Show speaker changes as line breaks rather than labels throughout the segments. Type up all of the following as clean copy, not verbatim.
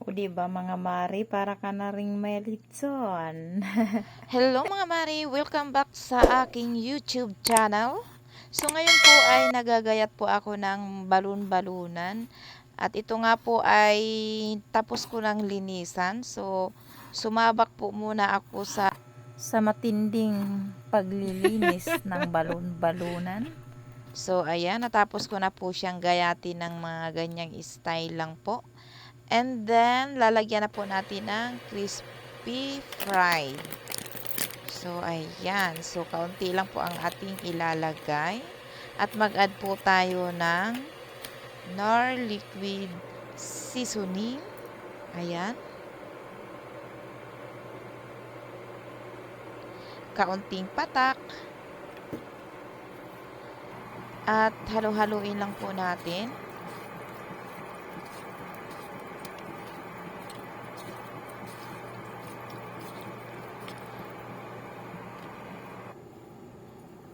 O di ba mga Mari, para ka na ring may litson.
Hello mga Mari! Welcome back sa aking YouTube channel. So ngayon po ay nagagayat po ako ng balon-balunan. At ito nga po ay tapos ko ng linisan. So sumabak po muna ako
Sa matinding paglilinis ng balon-balunan.
So ayan, natapos ko na po siyang gayatin ng mga ganyang style lang po. And then lalagyan na po natin ng crispy fried. So, ayan. So, kaunti lang po ang ating ilalagay. At mag-add po tayo ng Nor Liquid Seasoning. Ayan. Kaunting patak. At halo-haluin lang po natin.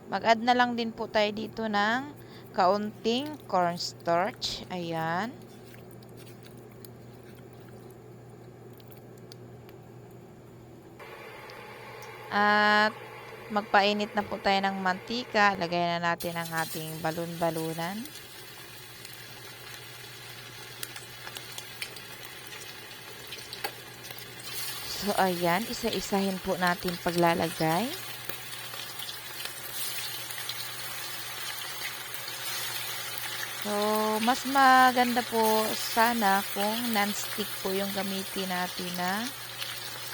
Mag-add na lang din po tayo dito ng kaunting cornstarch. Ayan. At magpainit na po tayo ng mantika. Lagay na natin ang ating balon-balunan. So, ayan. Isa-isahin po natin paglalagay. So, mas maganda po sana kung non-stick po yung gamitin natin na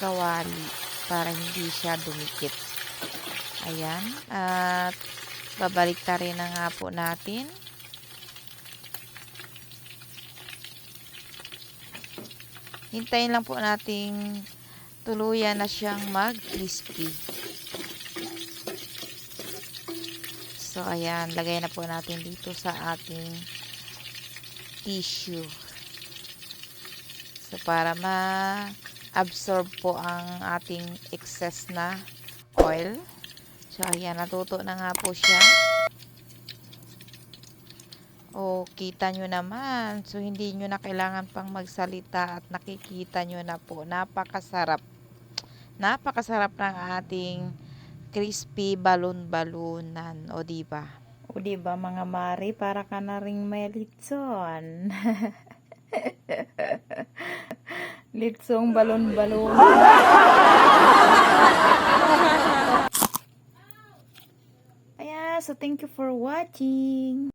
kawali para hindi siya dumikit. Ayan. At babalik ta rin na nga po natin. Hintayin lang po nating tuluyan na siyang mag-crispy. So, ayan. Lagay na po natin dito sa ating tissue. So, para ma-absorb po ang ating excess na oil. So, ayan. Natuto na nga po siya. O, kita nyo naman. So, hindi nyo na kailangan pang magsalita at nakikita nyo na po. Napakasarap. Napakasarap ng ating crispy balon-balunan. O, diba?
O di ba mga Mari, para ka na ring may litson. Litsong balon-balunan. Ayan, so thank you for watching.